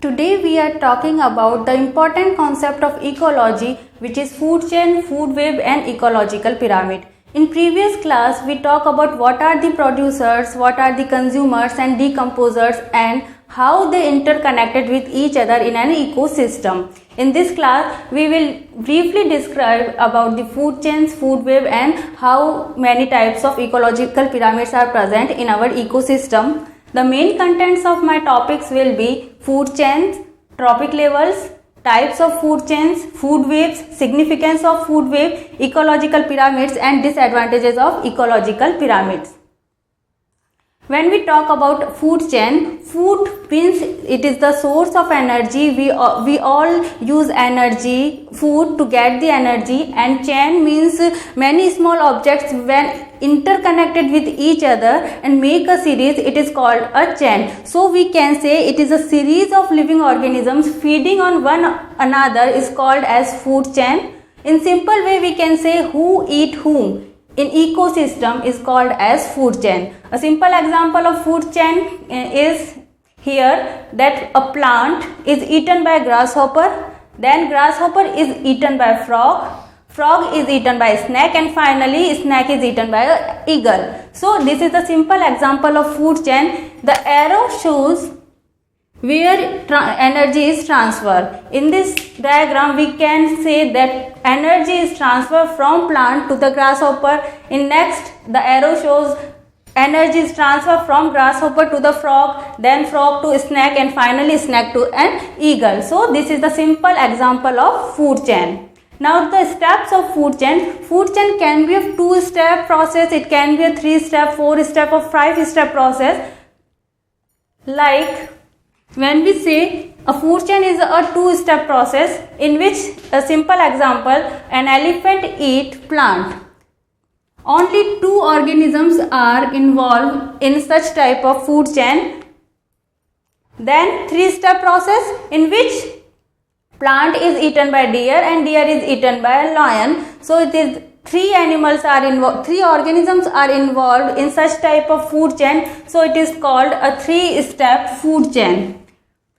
Today we are talking about the important concept of ecology, which is food chain, food web and ecological pyramid. In previous class we talk about what are the producers, what are the consumers and decomposers and how they interconnected with each other in an ecosystem. In this class we will briefly describe about the food chains, food web and how many types of ecological pyramids are present in our ecosystem. The main contents of my topics will be food chains, trophic levels, types of food chains, food webs, significance of food web, ecological pyramids and disadvantages of ecological pyramids. When we talk about food chain, food means it is the source of energy. We all use energy, food to get the energy, and chain means many small objects when interconnected with each other and make a series, it is called a chain. So we can say it is a series of living organisms feeding on one another is called as food chain. In simple way we can say who eat whom in ecosystem is called as food chain. A simple example of food chain is here that a plant is eaten by grasshopper, then grasshopper is eaten by frog, frog is eaten by snake and finally snake is eaten by an eagle. So this is a simple example of food chain. The arrow shows where energy is transferred. In this diagram we can say that energy is transferred from plant to the grasshopper. In next the arrow shows energy is transferred from grasshopper to the frog, then frog to snake and finally snake to an eagle. So this is the simple example of food chain. Now the steps of food chain. Food chain can be a 2-step process, it can be a 3-step, 4-step or 5-step process. Like when we say a food chain is a 2-step process in which a simple example, an elephant eat plant. Only 2 organisms are involved in such type of food chain. Then 3-step process in which plant is eaten by deer and deer is eaten by a lion. So it is 3 animals are involved, 3 organisms are involved in such type of food chain. So it is called a 3-step food chain.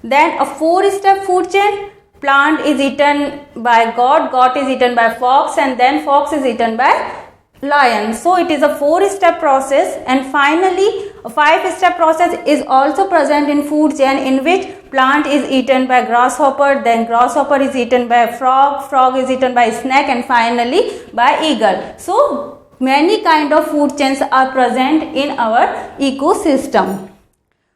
Then a 4-step food chain, plant is eaten by goat, goat is eaten by fox and then fox is eaten by lion. So it is a 4-step process. And finally a 5-step process is also present in food chain in which plant is eaten by grasshopper, then grasshopper is eaten by frog, frog is eaten by snake and finally by eagle. So many kind of food chains are present in our ecosystem.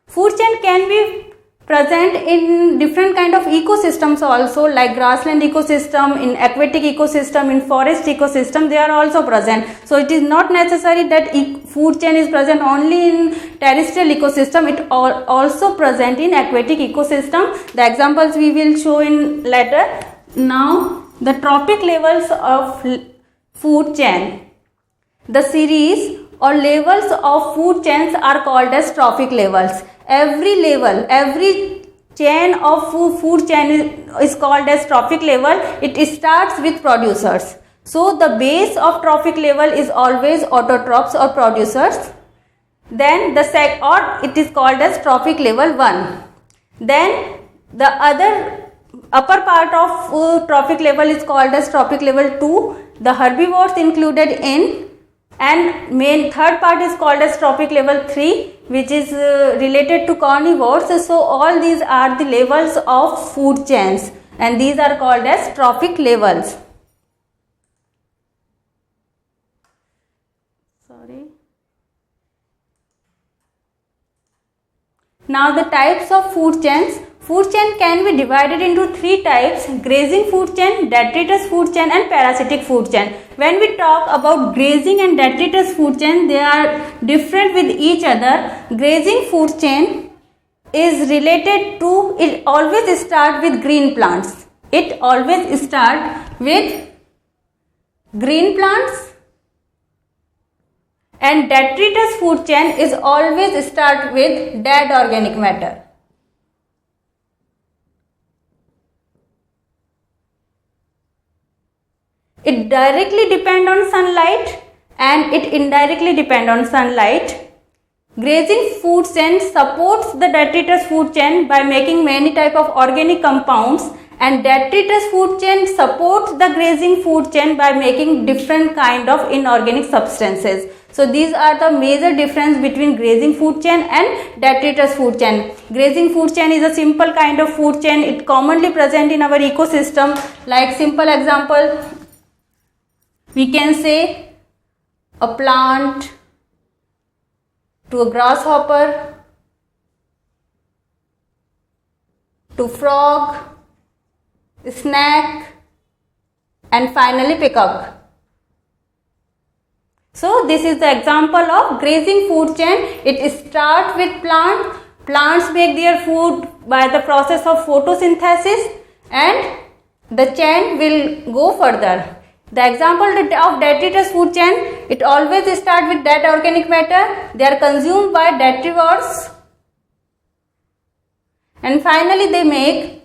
Food chain can be present in different kind of ecosystems also, like grassland ecosystem, in aquatic ecosystem, in forest ecosystem, they are also present. So it is not necessary that food chain is present only in terrestrial ecosystem, it also present in aquatic ecosystem. The examples we will show in later. Now the trophic levels of food chain. The series or levels of food chains are called as trophic levels. Every level, every chain of food chain is called as trophic level. It starts with producers. So the base of trophic level is always autotrophs or producers. Then it is called as trophic level 1. Then the other upper part of trophic level is called as trophic level 2. The herbivores included in, and main third part is called as trophic level 3, which is related to carnivores. So all these are the levels of food chains and these are called as trophic levels. Now the types of food chains. Food chain can be divided into 3 types: grazing food chain, detritus food chain and parasitic food chain. When we talk about grazing and detritus food chain, they are different with each other. Grazing food chain is related to, it always start with green plants. It always start with green plants. And detritus food chain is always start with dead organic matter. It directly depend on sunlight and it indirectly depend on sunlight. Grazing food chain supports the detritus food chain by making many type of organic compounds, and detritus food chain supports the grazing food chain by making different kind of inorganic substances. So these are the major difference between grazing food chain and detritus food chain. Grazing food chain is a simple kind of food chain. It commonly present in our ecosystem. Like simple example, we can say a plant to a grasshopper to frog, snake, and finally peacock. So this is the example of grazing food chain. It starts with plants. Plants make their food by the process of photosynthesis, and the chain will go further. The example of detritus food chain, it always starts with dead organic matter. They are consumed by detrivores, and finally they make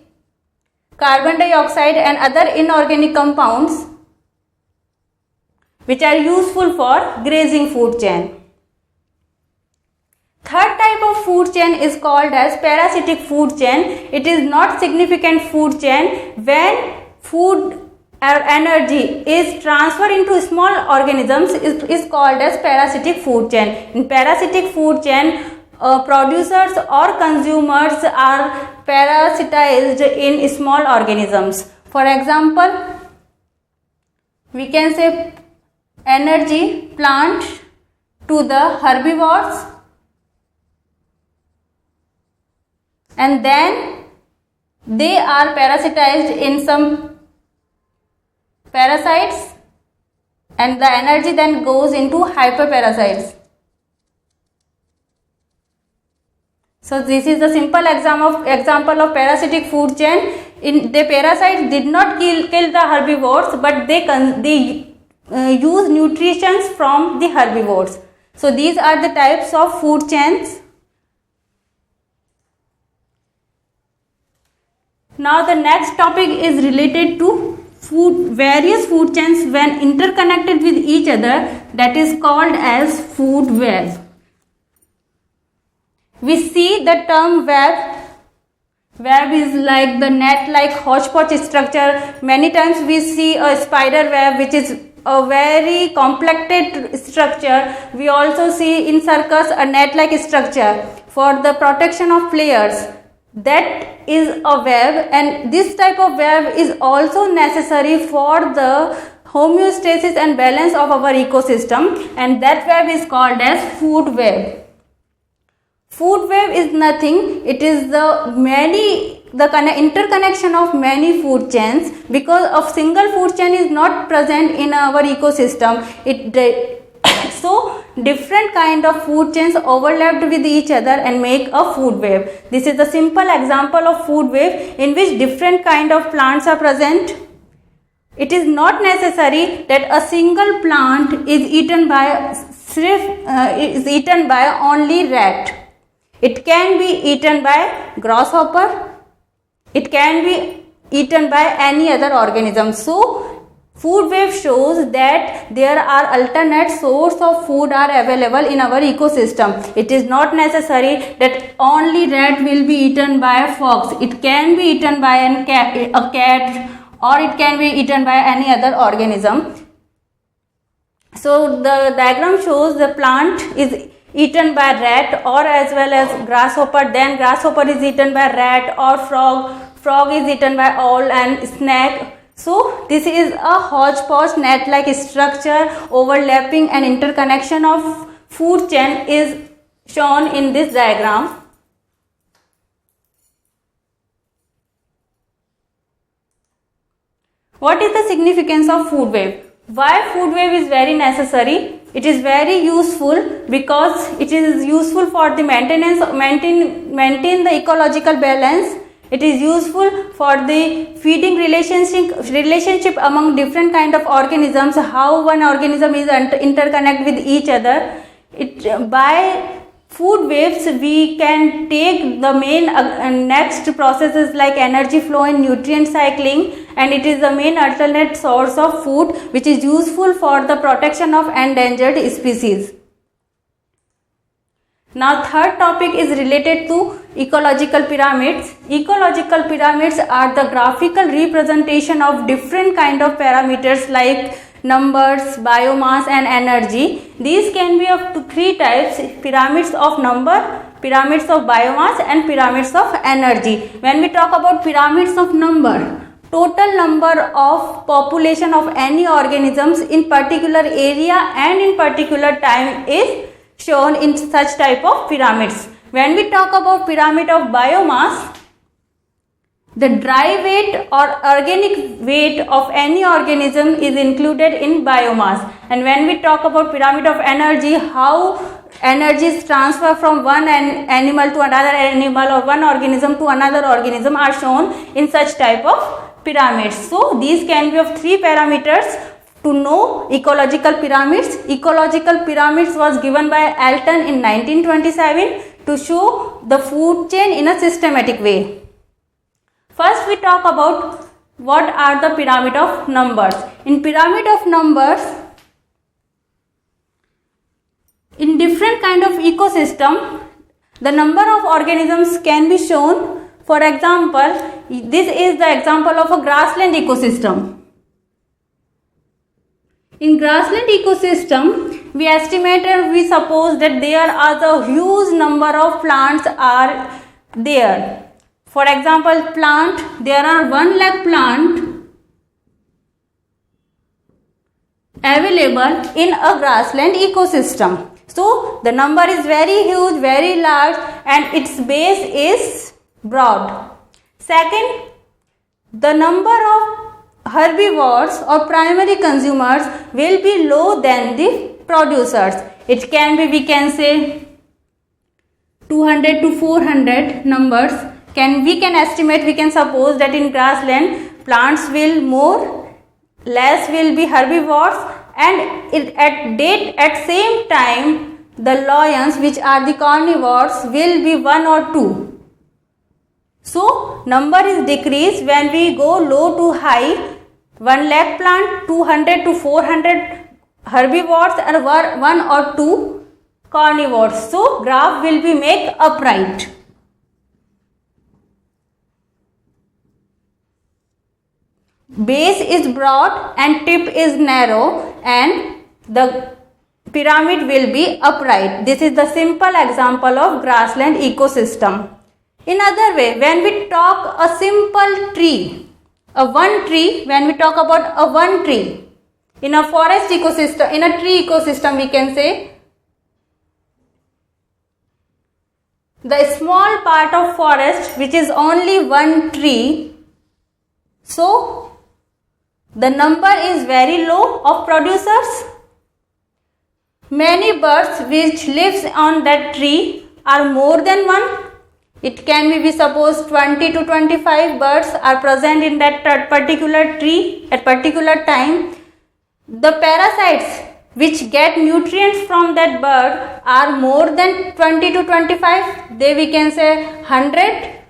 carbon dioxide and other inorganic compounds which are useful for grazing food chain. Third type of food chain is called as parasitic food chain. It is not significant food chain. When food or energy is transferred into small organisms, is called as parasitic food chain. In parasitic food chain, producers or consumers are parasitized in small organisms. For example, we can say energy plant to the herbivores, and then they are parasitized in some parasites, and the energy then goes into hyperparasites. So this is a simple example of parasitic food chain. In the parasites did not kill the herbivores, but they use nutrients from the herbivores. So these are the types of food chains. Now the next topic is related to various food chains when interconnected with each other, that is called as food web. We see the term web. Web is like the net-like hodgepodge structure. Many times we see a spider web, which is a very compacted structure. We also see in circus a net-like structure for the protection of players. That is a web, and this type of web is also necessary for the homeostasis and balance of our ecosystem, and that web is called as food web. Food web is nothing, it is the interconnection of many food chains, because of single food chain is not present in our ecosystem. So different kind of food chains overlapped with each other and make a food web. This is a simple example of food web in which different kind of plants are present. It is not necessary that a single plant is eaten by only rat. It can be eaten by grasshopper. It can be eaten by any other organism. So food web shows that there are alternate sources of food are available in our ecosystem. It is not necessary that only rat will be eaten by a fox. It can be eaten by a cat, or it can be eaten by any other organism. So the diagram shows the plant is eaten by rat or as well as grasshopper, then grasshopper is eaten by rat or frog is eaten by owl and snake. So this is a hodgepodge net-like structure. Overlapping and interconnection of food chain is shown in this diagram. What is the significance of food web? Why food web is very necessary? It is very useful because it is useful for the maintain the ecological balance. It is useful for the feeding relationship among different kind of organisms, how one organism is interconnect with each other. By food webs we can take the main next processes like energy flow and nutrient cycling, and it is the main alternate source of food which is useful for the protection of endangered species. Now third topic is related to ecological pyramids. Ecological pyramids are the graphical representation of different kind of parameters like numbers, biomass and energy. These can be of three types: pyramids of number, pyramids of biomass and pyramids of energy. When we talk about pyramids of number, total number of population of any organisms in particular area and in particular time is shown in such type of pyramids. When we talk about pyramid of biomass, the dry weight or organic weight of any organism is included in biomass. And when we talk about pyramid of energy, how energy is transferred from one animal to another animal or one organism to another organism are shown in such type of pyramids. So these can be of three parameters. To know ecological pyramids, ecological pyramids was given by Alton in 1927 to show the food chain in a systematic way. First we talk about what are the pyramid of numbers. In pyramid of numbers, in different kind of ecosystem, the number of organisms can be shown. For example, this is the example of a grassland ecosystem. In grassland ecosystem, we estimate or we suppose that there are the huge number of plants are there. For example, there are 1 lakh plant available in a grassland ecosystem. So the number is very huge, very large, and its base is broad. Second, the number of herbivores or primary consumers will be low than the producers. It can be, we can say 200 to 400 numbers. We can estimate, we can suppose that in grassland plants will more, less will be herbivores, and at same time the lions, which are the carnivores, will be 1 or 2. So number is decreased when we go low to high. 1 lakh plant, 200 to 400 herbivores and 1 or 2 carnivores. So graph will be made upright. Base is broad and tip is narrow, and the pyramid will be upright. This is the simple example of grassland ecosystem. In other way, when we talk a simple tree, when we talk about a one tree, in a forest ecosystem, in a tree ecosystem, we can say the small part of forest which is only one tree. So the number is very low of producers. Many birds which lives on that tree are more than one. It can be, we suppose 20 to 25 birds are present in that particular tree at particular time. The parasites which get nutrients from that bird are more than 20 to 25. They, we can say 100,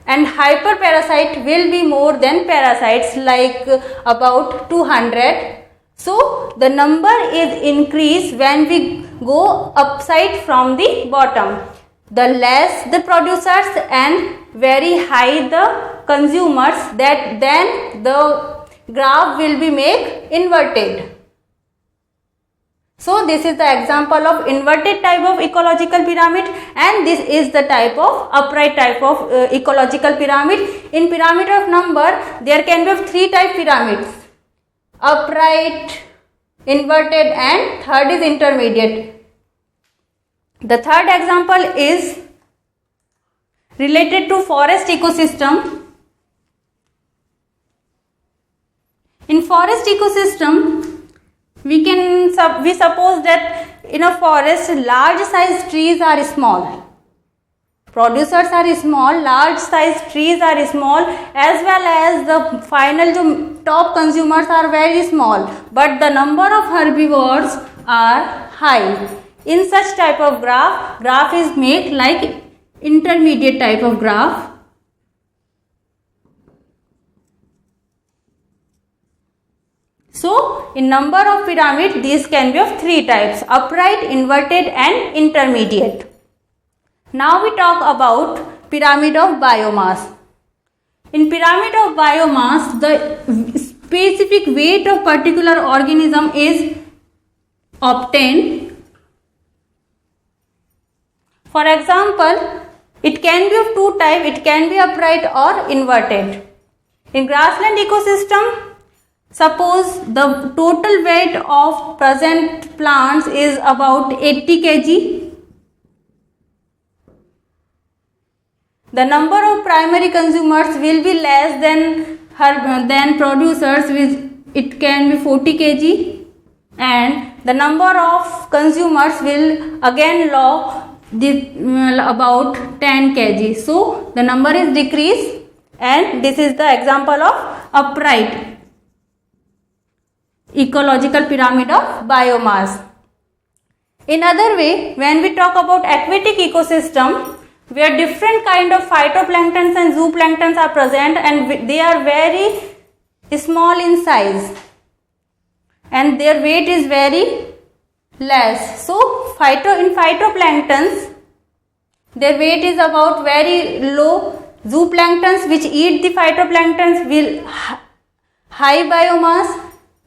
and hyperparasite will be more than parasites, like about 200. So the number is increased when we go upside from the bottom. The less the producers and very high the consumers, that then the graph will be made inverted. So this is the example of inverted type of ecological pyramid, and this is the type of upright type of ecological pyramid. In pyramid of number, there can be 3 type pyramids: upright, inverted, and third is intermediate. The third example is related to forest ecosystem. In forest ecosystem, we suppose that in a forest large size trees are small, producers are small, large size trees are small, as well as the final top consumers are very small, but the number of herbivores are high. In such type of graph is made like intermediate type of graph. So in number of pyramid, these can be of 3 types: upright, inverted, and intermediate. Now we talk about pyramid of biomass. In pyramid of biomass, the specific weight of particular organism is obtained. For example, it can be of two types, it can be upright or inverted. In grassland ecosystem, suppose the total weight of present plants is about 80 kg. The number of primary consumers will be less than producers, which it can be 40 kg, and the number of consumers will again about 10 kg. So the number is decreased, and this is the example of upright ecological pyramid of biomass. In other way, when we talk about aquatic ecosystem, where different kind of phytoplanktons and zooplanktons are present, and they are very small in size and their weight is very less. So in phytoplanktons, their weight is about very low. Zooplanktons which eat the phytoplanktons will high biomass.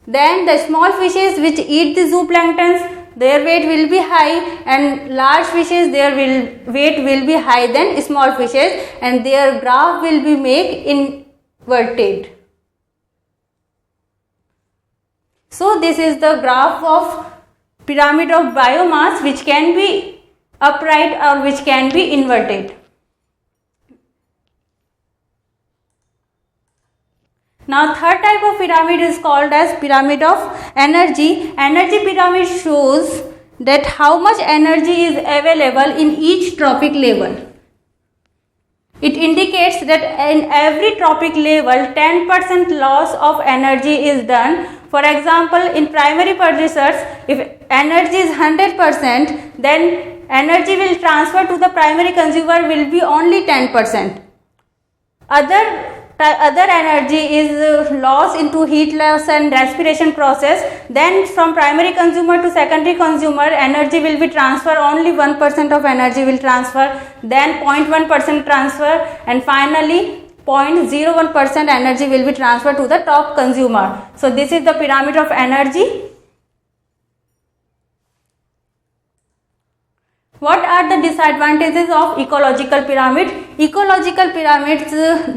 Then the small fishes which eat the zooplanktons, their weight will be high, and large fishes, their weight will be high than small fishes, and their graph will be made inverted. So this is the graph of pyramid of biomass, which can be upright or which can be inverted. Now third type of pyramid is called as pyramid of energy. Energy pyramid shows that how much energy is available in each trophic level. It indicates that in every trophic level 10% loss of energy is done. For example, in primary producers, if energy is 100%, then energy will transfer to the primary consumer will be only 10%. Other energy is lost into heat loss and respiration process. Then from primary consumer to secondary consumer, energy will be transfer, only 1% of energy will transfer, then 0.1% transfer, and finally 0.01% energy will be transferred to the top consumer. So this is the pyramid of energy. What are the disadvantages of ecological pyramid? Ecological pyramids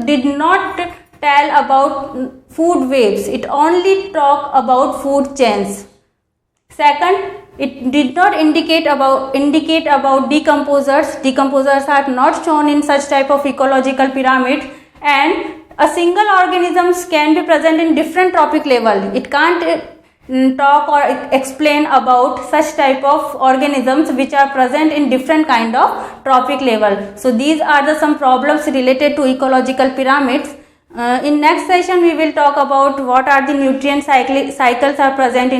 did not tell about food webs, it only talk about food chains. Second, it did not indicate about decomposers. Decomposers are not shown in such type of ecological pyramid, and a single organisms can be present in different trophic level. It can't talk or explain about such type of organisms which are present in different kind of trophic level. So these are the some problems related to ecological pyramids. In next session we will talk about what are the nutrient cycles are present in